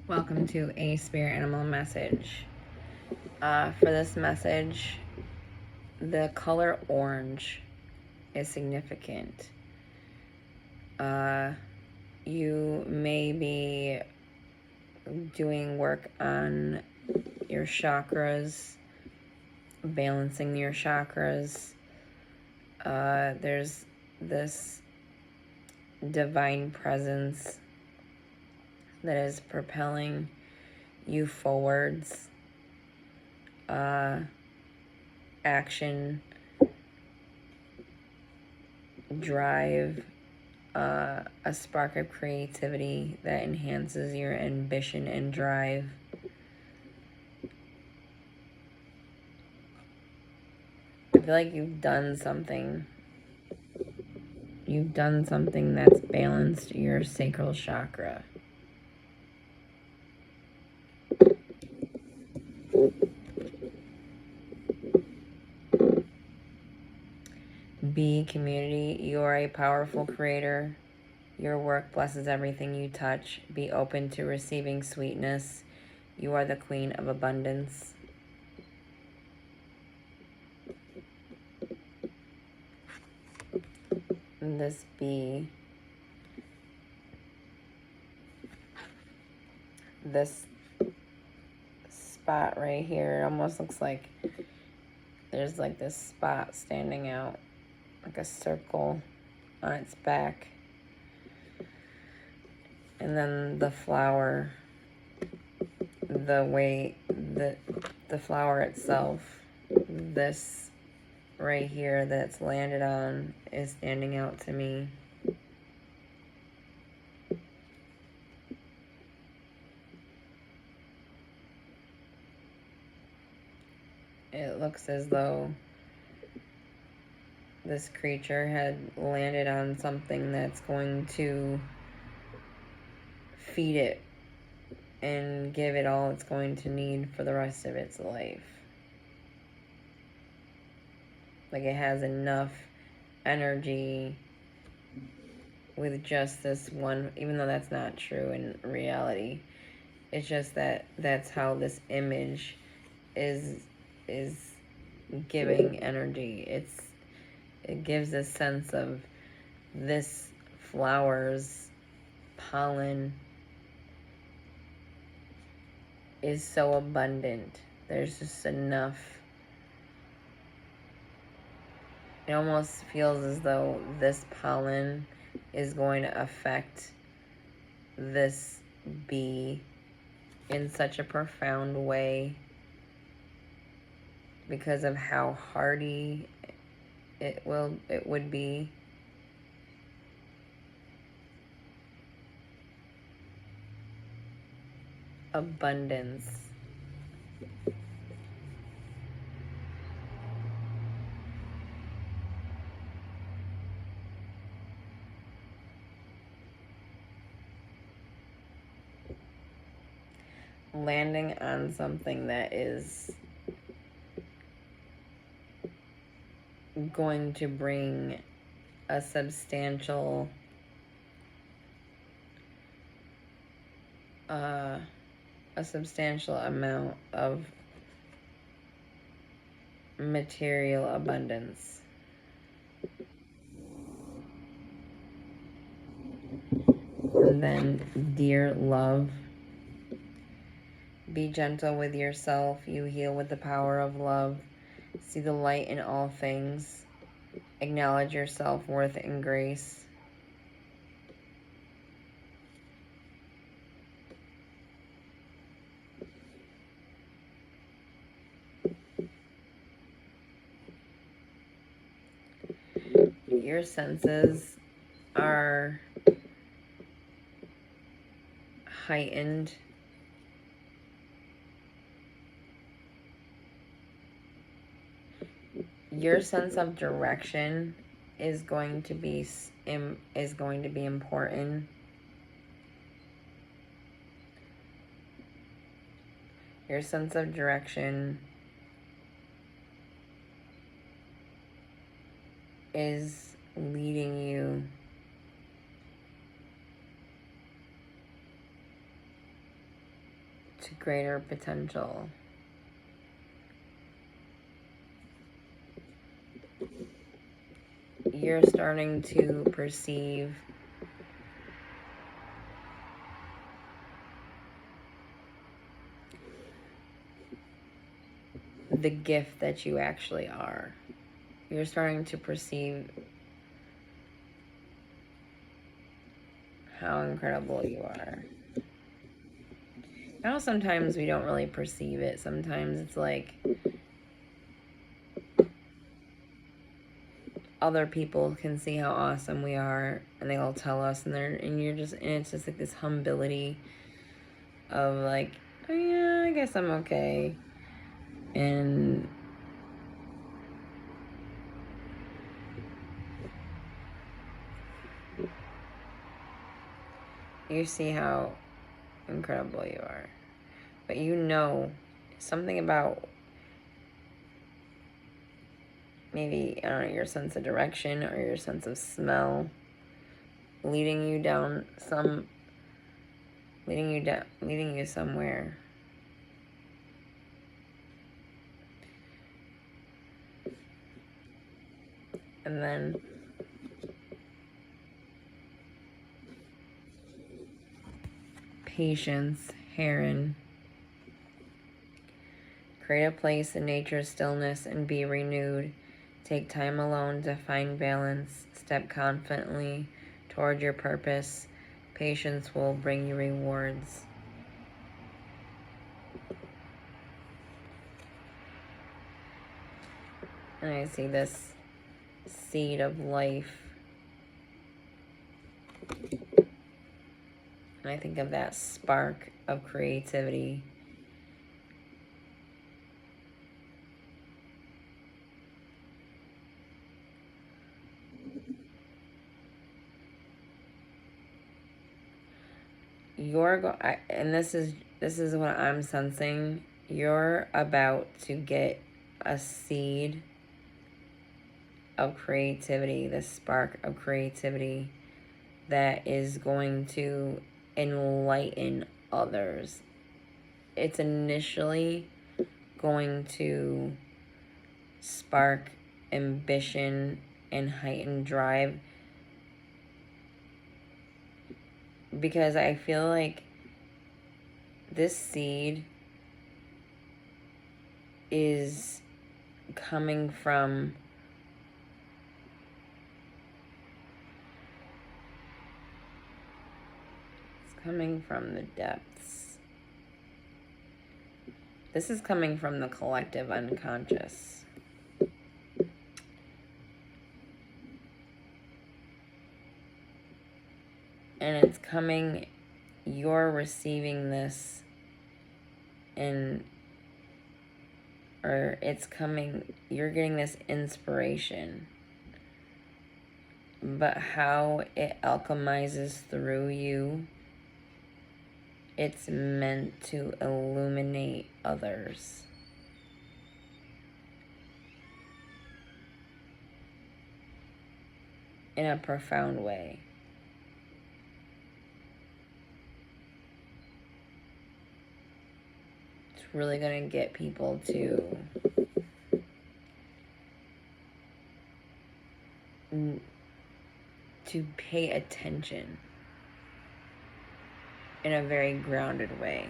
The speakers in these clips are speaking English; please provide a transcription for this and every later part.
Welcome to a spirit animal message. For this message, the color orange is significant. You may be doing work on your chakras, balancing your chakras. There's this divine presence that is propelling you forwards. Action, drive, a spark of creativity that enhances your ambition and drive. I feel like you've done something. You've done something that's balanced your sacral chakra. Be community. You are a powerful creator. Your work blesses everything you touch. Be open to receiving sweetness. You are the queen of abundance. And this spot right here, it almost looks like there's like this spot standing out, like a circle on its back. And then the flower, the flower itself, this right here that's landed on is standing out to me. It looks as though this creature had landed on something that's going to feed it and give it all it's going to need for the rest of its life. Like it has enough energy with just this one, even though that's not true in reality. It's just that that's how this image is giving energy. It gives a sense of this flower's pollen is so abundant. There's just enough. It almost feels as though this pollen is going to affect this bee in such a profound way because of how hardy it would be. Abundance. Landing on something that is going to bring a substantial amount of material abundance. And then, dear love, be gentle with yourself. You heal with the power of love. See the light in all things. Acknowledge your self-worth and grace. Your senses are heightened. Your sense of direction is going to be important. Your sense of direction is leading you to greater potential. You're starting to perceive the gift that you actually are. You're starting to perceive how incredible you are. Now, sometimes we don't really perceive it. Sometimes it's like other people can see how awesome we are, and they'll tell us, and it's just like this humility of like, oh yeah, I guess I'm okay, and you see how incredible you are, but you know something about maybe, I don't know, your sense of direction or your sense of smell leading you somewhere. And then patience, Heron. Create a place in nature's stillness and be renewed. Take time alone to find balance. Step confidently toward your purpose. Patience will bring you rewards. And I see this seed of life. And I think of that spark of creativity. And this is what I'm sensing. You're about to get a seed of creativity, this spark of creativity that is going to enlighten others. It's initially going to spark ambition and heightened drive, because I feel like this seed is coming from the depths. This is coming from the collective unconscious. And it's coming, you're receiving this, you're getting this inspiration. But how it alchemizes through you, it's meant to illuminate others. In a profound way. It's really going to get people to pay attention in a very grounded way.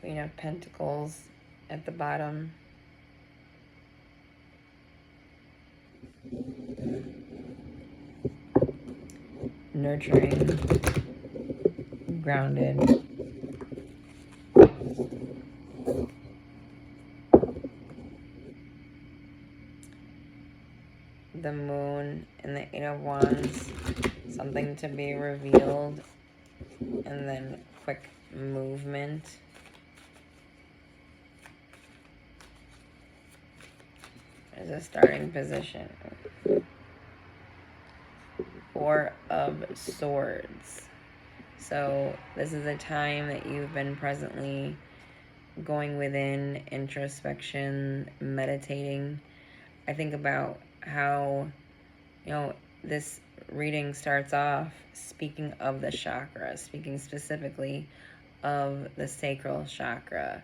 Queen of Pentacles at the bottom. Nurturing, grounded. The Moon and the Eight of Wands, something to be revealed, and then quick movement. As a starting position. Four of Swords. So this is a time that you've been presently going within, introspection, meditating. I think about how, this reading starts off speaking of the chakra, speaking specifically of the sacral chakra.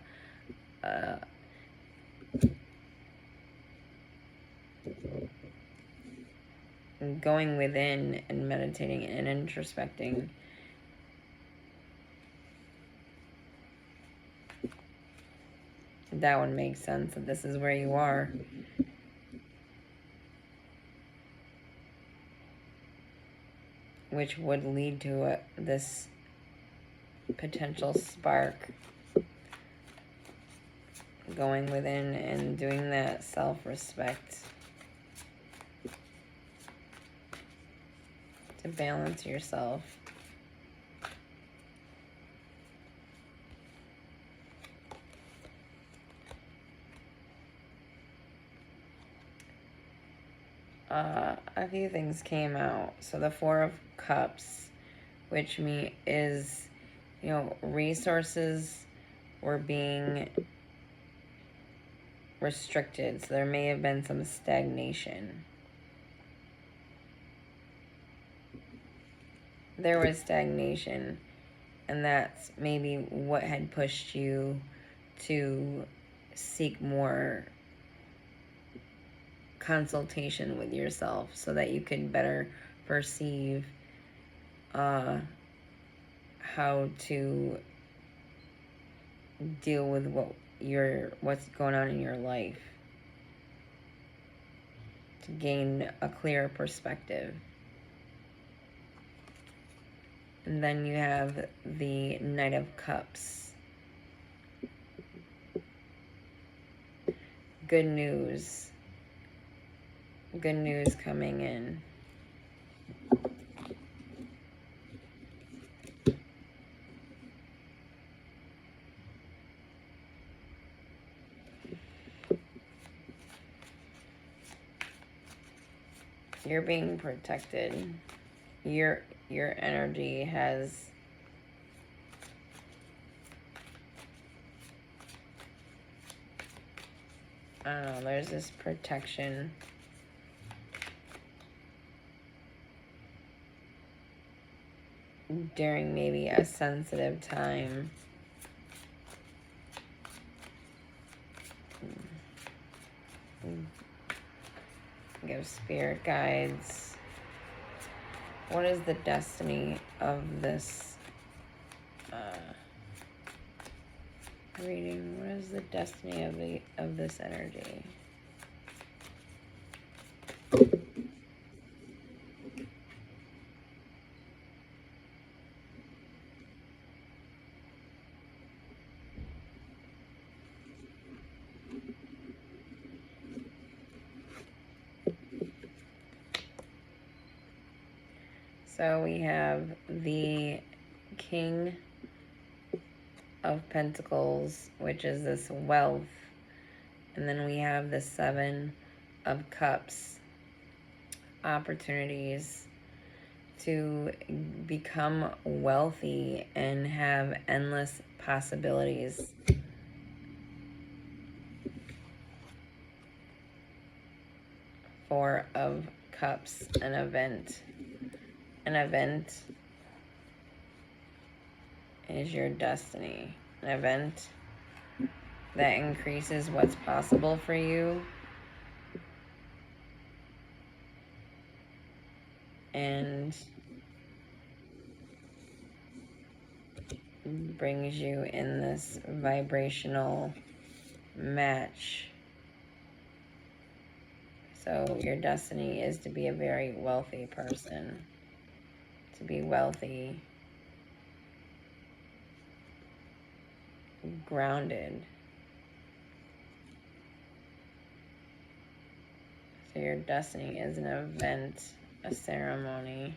Going within and meditating and introspecting. That would make sense that this is where you are. Which would lead to this potential spark. Going within and doing that self-respect to balance yourself. A few things came out. So the Four of Cups, which is, resources were being restricted. So there may have been some stagnation. There was stagnation, and that's maybe what had pushed you to seek more consultation with yourself so that you could better perceive how to deal with what's going on in your life, to gain a clearer perspective. And then you have the Knight of Cups. Good news. Good news coming in. You're being protected. Your energy has there's this protection. During maybe a sensitive time. Give spirit guides. What is the destiny of this reading? What is the destiny of this energy? So we have the King of Pentacles, which is this wealth. And then we have the Seven of Cups, opportunities to become wealthy and have endless possibilities. Four of Cups, an event. An event is your destiny. An event that increases what's possible for you and brings you in this vibrational match. So your destiny is to be a very wealthy person. To be wealthy, grounded. So your destiny is an event, a ceremony,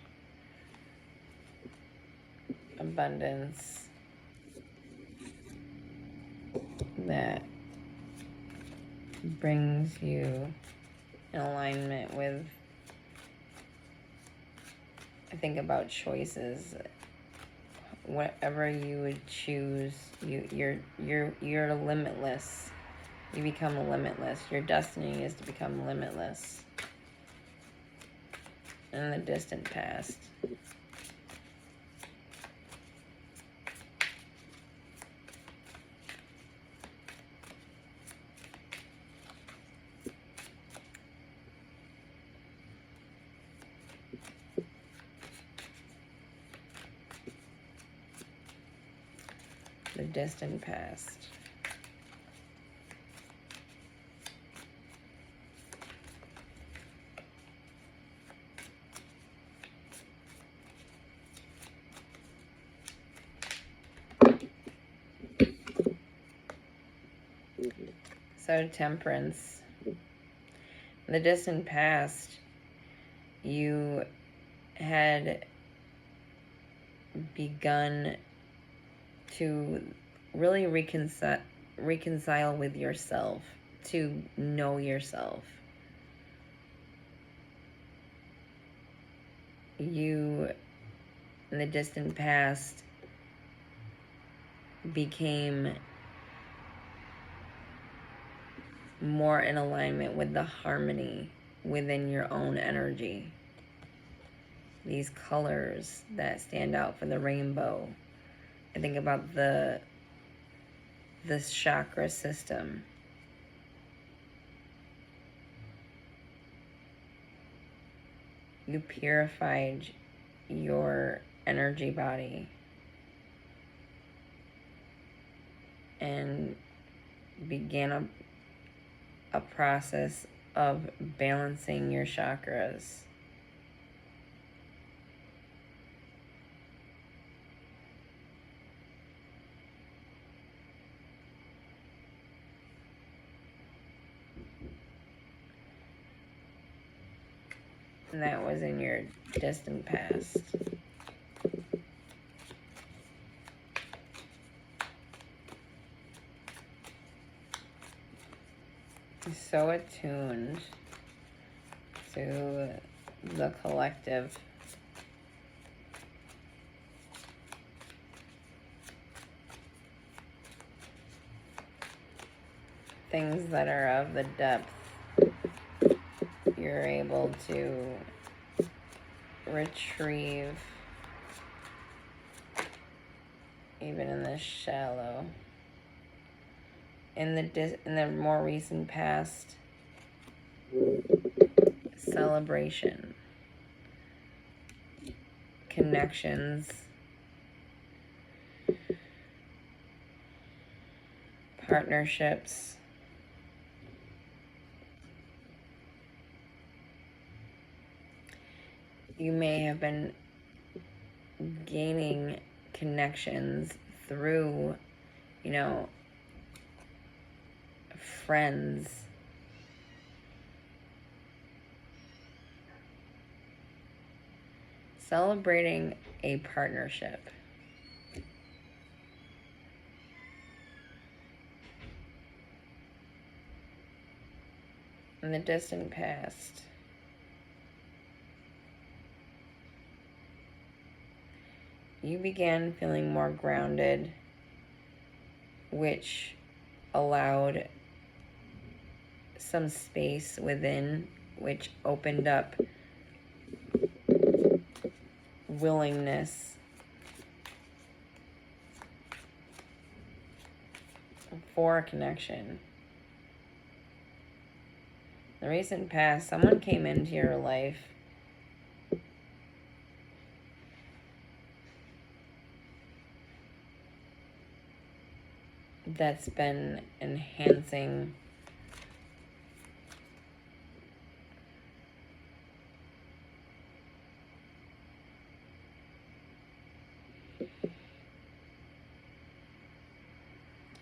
abundance that brings you in alignment with, I think about choices, whatever you would choose, you're limitless. You become limitless. Your destiny is to become limitless in the distant past. The distant past. So Temperance. In the distant past, you had begun to really reconcile with yourself, to know yourself. You, in the distant past, became more in alignment with the harmony within your own energy. These colors that stand out for the rainbow. I think about this chakra system. You purified your energy body and began a process of balancing your chakras. And that was in your distant past. So attuned to the collective. Things that are of the depth, you're able to retrieve even in the shallow. In the more recent past, celebration, connections, partnerships, you may have been gaining connections through, friends. Celebrating a partnership. In the distant past, you began feeling more grounded, which allowed some space within, which opened up willingness for a connection. In the recent past, someone came into your life that's been enhancing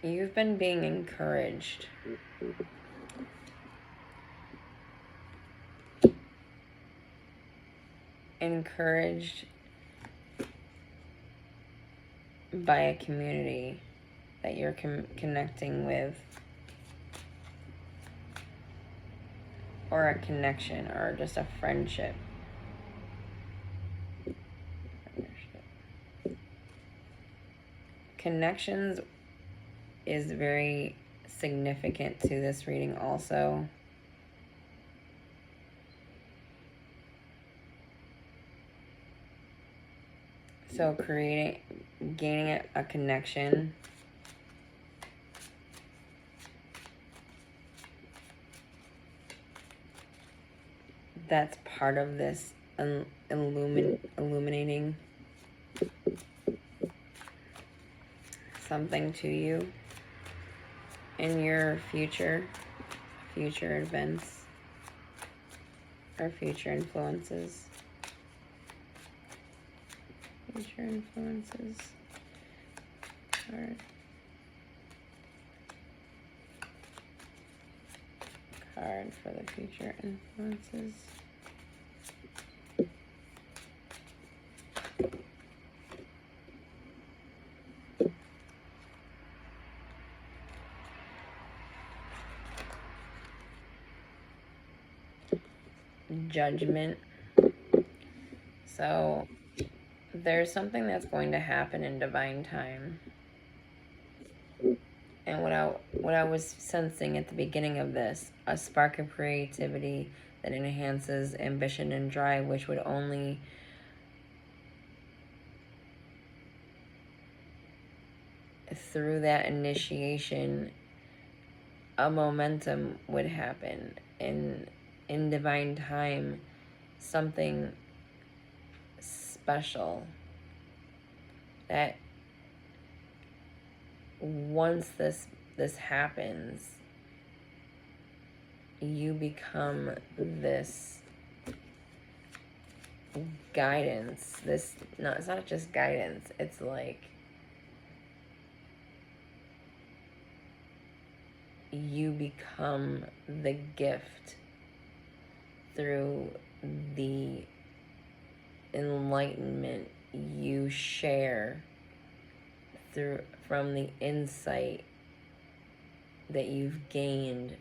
you've been being encouraged. Encouraged by a community that you're connecting with, or a connection, or just a friendship. connections is very significant to this reading also. So gaining a connection. That's part of this illuminating something to you in your future events or future influences. Future influences. Card for the future influences. Judgment. So there's something that's going to happen in divine time. And what I was sensing at the beginning of this, a spark of creativity that enhances ambition and drive, which would only through that initiation, a momentum would happen. In divine time, something special that once this happens, you become this guidance. It's not just guidance, it's like you become the gift through the enlightenment you share from the insight that you've gained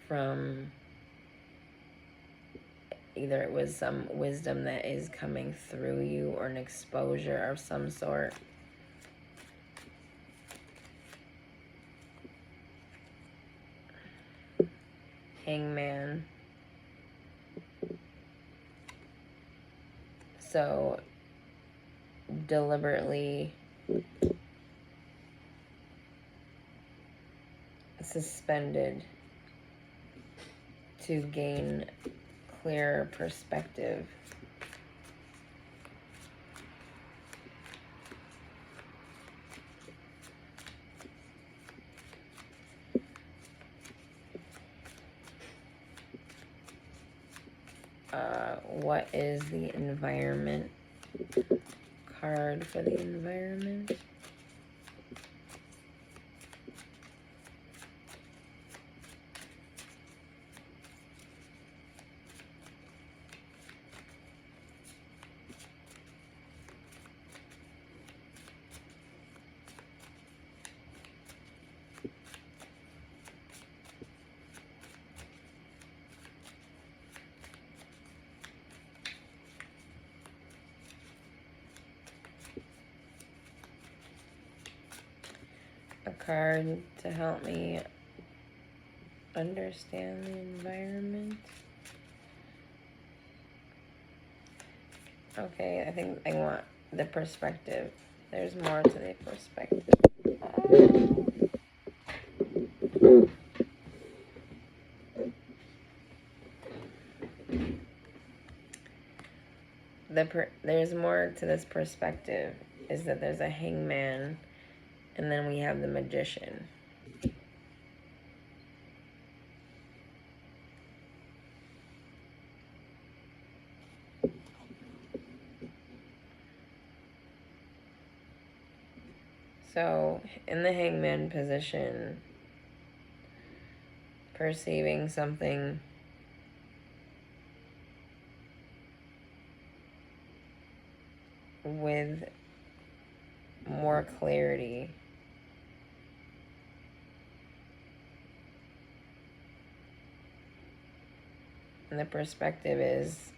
from either it was some wisdom that is coming through you or an exposure of some sort. Hangman. So deliberately suspended to gain clearer perspective. What is the environment? Card for the environment. A card to help me understand the environment. Okay, I think I want the perspective. There's more to the perspective. There's more to this perspective, is that there's a hangman, and then we have the magician. So, in the hangman position, perceiving something with more clarity. And the perspective is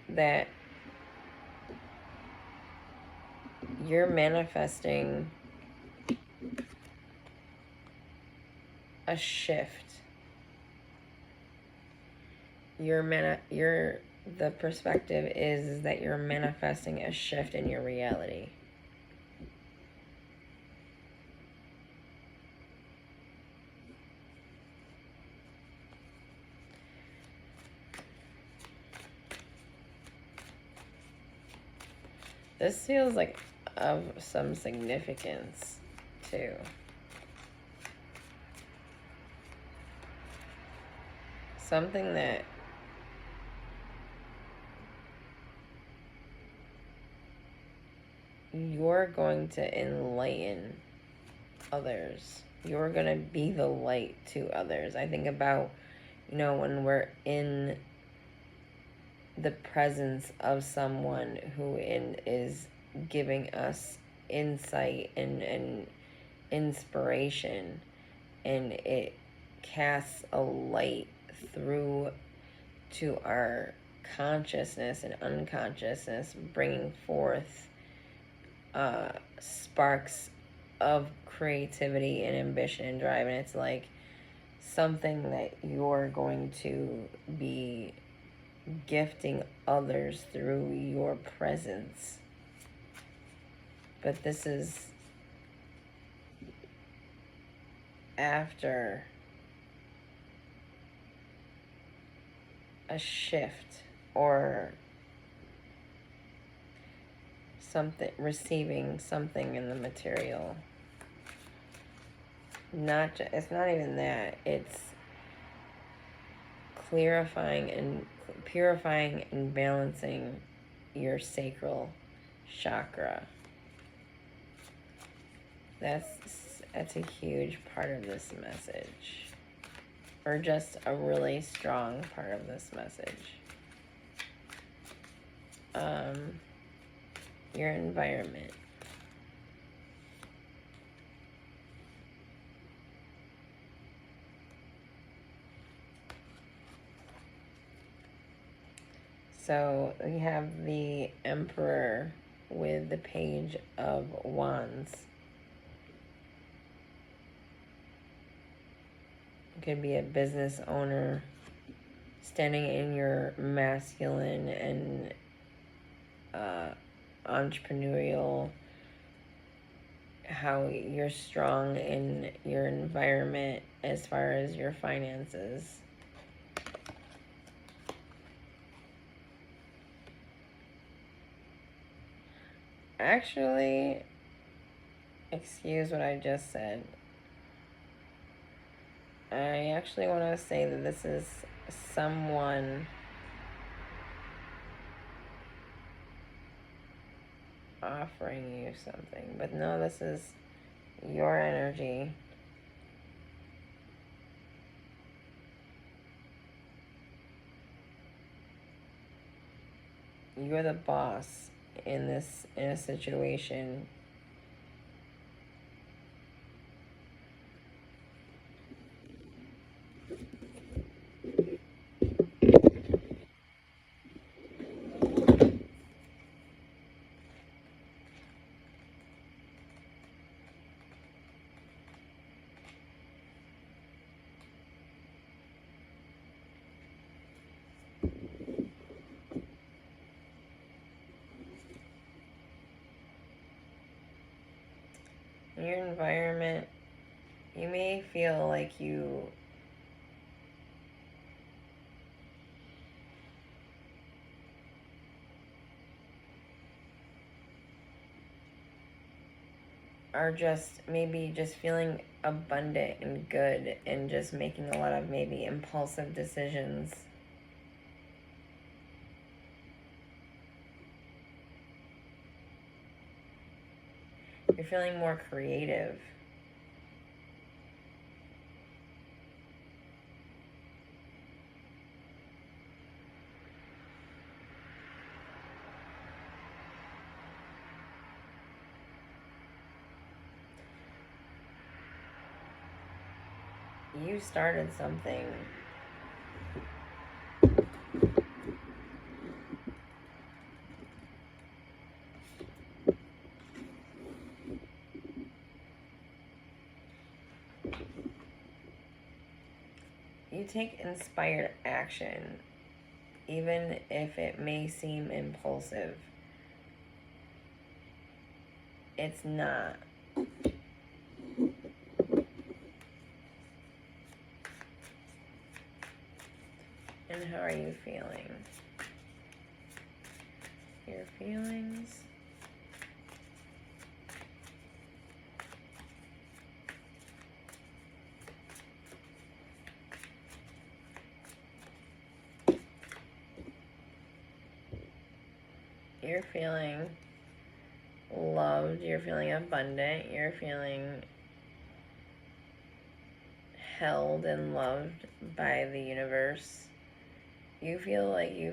that you're manifesting a shift. The perspective is that you're manifesting a shift in your reality. This feels like of some significance too. Something that you're going to enlighten others. You're going to be the light to others. I think about, when we're in the presence of someone who is giving us insight and inspiration, and it casts a light through to our consciousness and unconsciousness, bringing forth sparks of creativity and ambition and drive. And it's like something that you're going to be gifting others through your presence. But this is after a shift or something, receiving something in the material. It's not even that. It's clarifying and purifying and balancing your sacral chakra. That's a huge part of this message, or just a really strong part of this message. Your environment. So we have the Emperor with the Page of Wands. You could be a business owner standing in your masculine and entrepreneurial, how you're strong in your environment as far as your finances. Actually, excuse what I just said. I actually want to say that this is someone offering you something. But no, this is your energy. You're the boss in a situation. In your environment, you may feel like you are just feeling abundant and good and just making a lot of maybe impulsive decisions. You're feeling more creative. You started something. You take inspired action, even if it may seem impulsive. It's not. And how are you feeling? Your feelings. You're feeling loved, you're feeling abundant, you're feeling held and loved by the universe. You feel like you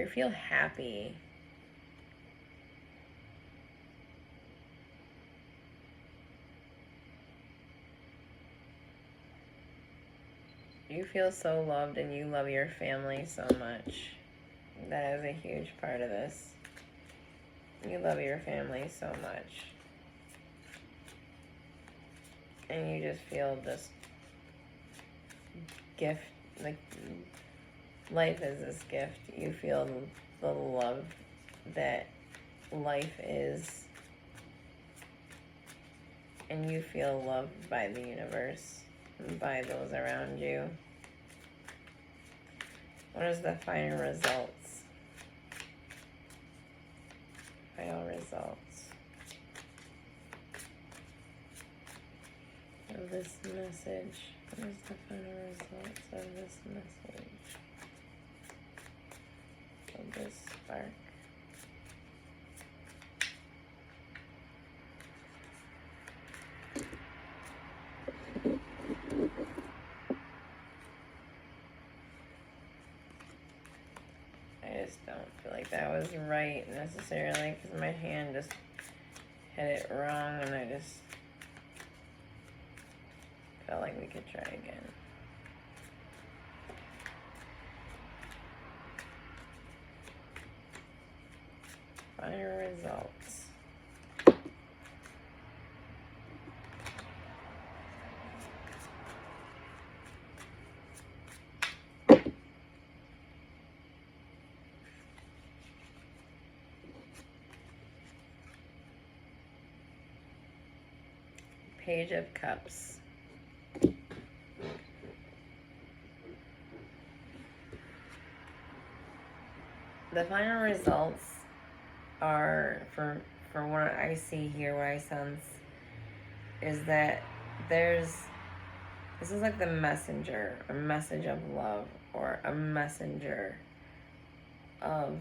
feel happy. You feel so loved and you love your family so much. That is a huge part of this. You love your family so much. And you just feel this gift, like life is this gift. You feel the love that life is. And you feel loved by the universe, by those around you. What is the final results? Final results of this message. What is the final results of this message? Of this spark. I just don't feel like that was right necessarily because my hand just had it wrong and I just felt like we could try again. Final results. Page of Cups. The final results are, for what I see here, what I sense, is that this is like the messenger, a message of love, or a messenger of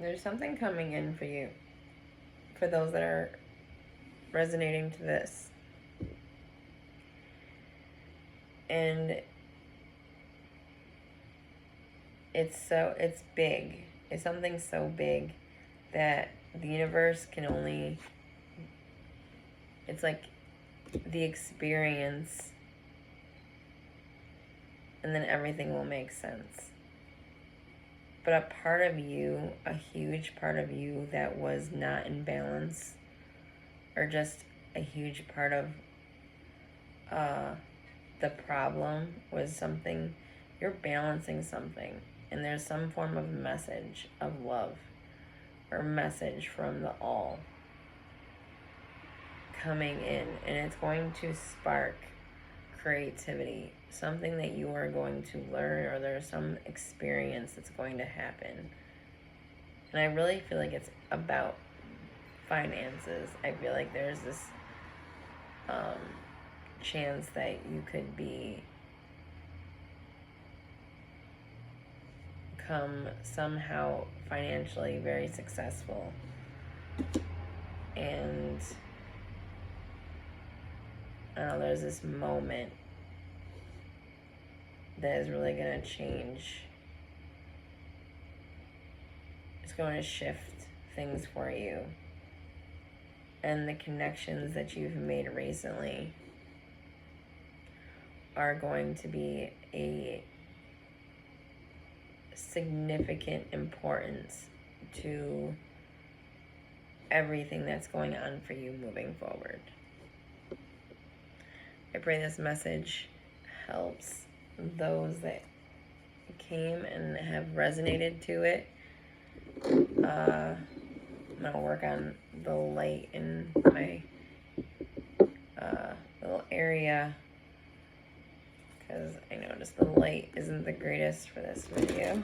there's something coming in for you, for those that are resonating to this. And it's big. It's something so big that the universe can only, it's like the experience, and then everything will make sense. But a part of you, a huge part of you that was not in balance, or just a huge part of the problem was something, you're balancing something, and there's some form of message of love or message from the all coming in, and it's going to spark creativity, something that you are going to learn, or there's some experience that's going to happen. And I really feel like it's about finances. I feel like there's this chance that you could become somehow financially very successful, and I don't know, there's this moment that is really going to change. It's going to shift things for you. And the connections that you've made recently are going to be a significant importance to everything that's going on for you moving forward. I pray this message helps those that came and have resonated to it. I'm going to work on the light in my little area, because I noticed the light isn't the greatest for this video.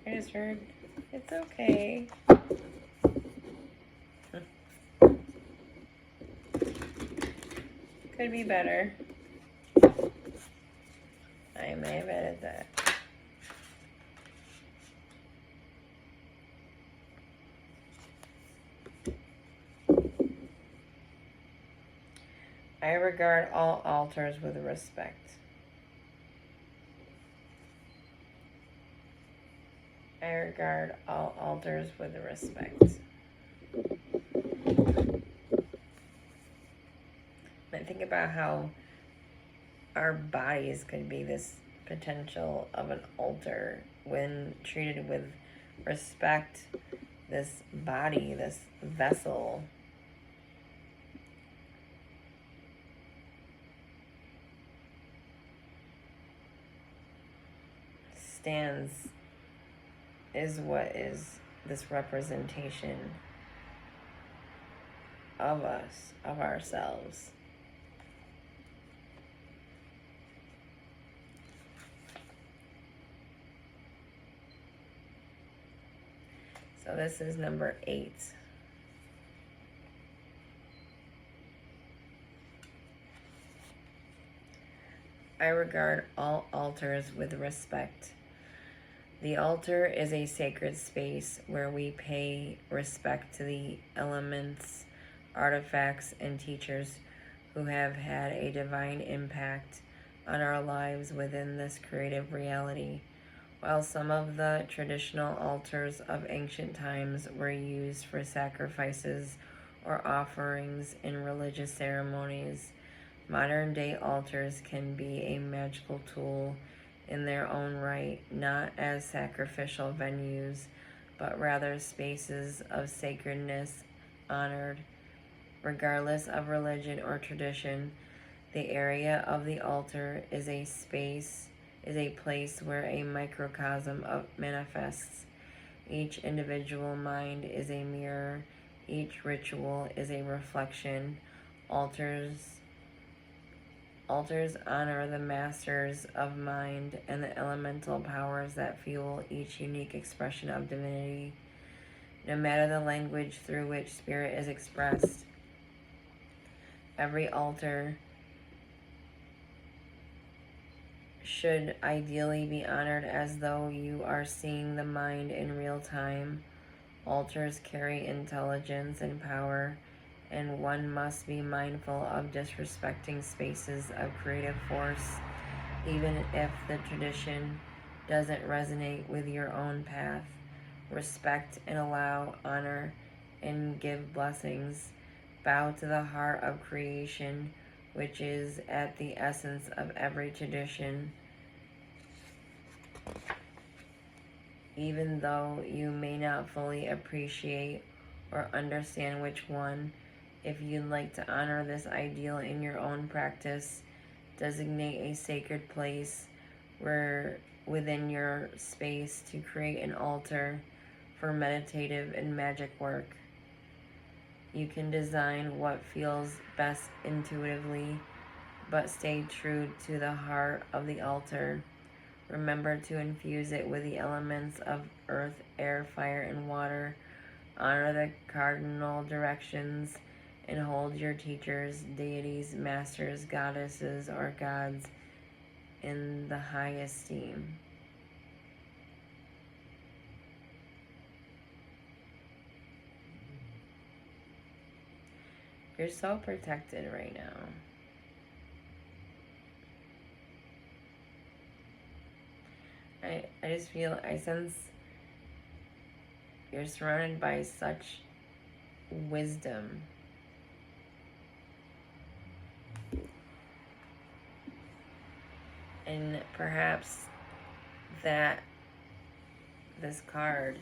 I just heard it's okay. Could be better. I may have edited that. I regard all altars with respect. I regard all altars with respect. I think about how our bodies could be this potential of an altar when treated with respect. This body, this vessel, is what is this representation of us, of ourselves. So this is number 8. I regard all altars with respect. The altar is a sacred space where we pay respect to the elements, artifacts, and teachers who have had a divine impact on our lives within this creative reality. While some of the traditional altars of ancient times were used for sacrifices or offerings in religious ceremonies, modern-day altars can be a magical tool in their own right, not as sacrificial venues, but rather spaces of sacredness honored. Regardless of religion or tradition, the area of the altar is a place where a microcosm manifests. Each individual mind is a mirror. Each ritual is a reflection. Altars honor the masters of mind and the elemental powers that fuel each unique expression of divinity. No matter the language through which spirit is expressed, every altar should ideally be honored as though you are seeing the mind in real time. Altars carry intelligence and power, and one must be mindful of disrespecting spaces of creative force, even if the tradition doesn't resonate with your own path. Respect and allow, honor and give blessings. Bow to the heart of creation, which is at the essence of every tradition. Even though you may not fully appreciate or understand which one, if you'd like to honor this ideal in your own practice, designate a sacred place within your space to create an altar for meditative and magic work. You can design what feels best intuitively, but stay true to the heart of the altar. Remember to infuse it with the elements of earth, air, fire, and water. Honor the cardinal directions and hold your teachers, deities, masters, goddesses, or gods in the high esteem. You're so protected right now. I just feel, I sense you're surrounded by such wisdom. And perhaps that this card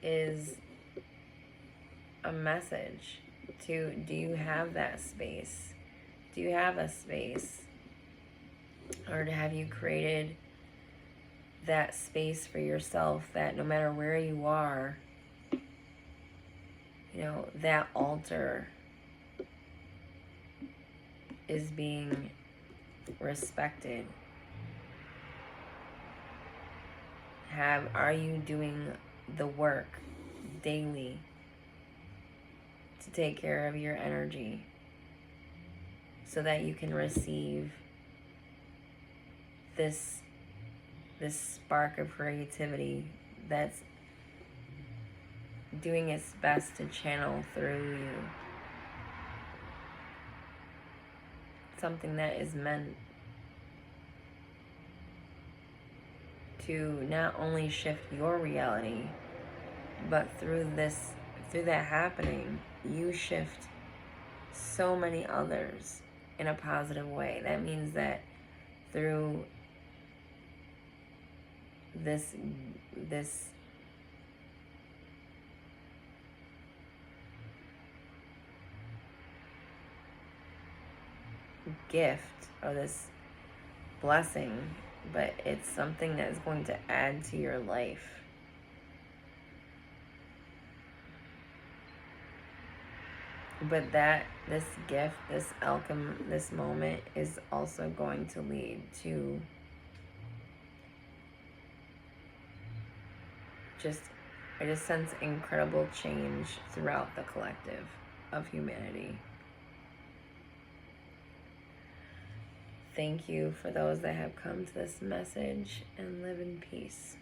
is a message to, do you have that space? Do you have a space? Or have you created that space for yourself that no matter where you are, you know, that altar is being respected? Are you doing the work daily to take care of your energy so that you can receive this spark of creativity that's doing its best to channel through you something that is meant to not only shift your reality, but through that happening, you shift so many others in a positive way. That means that through this gift or this blessing, but it's something that is going to add to your life. But this gift, this moment is also going to lead to I just sense incredible change throughout the collective of humanity. Thank you for those that have come to this message, and live in peace.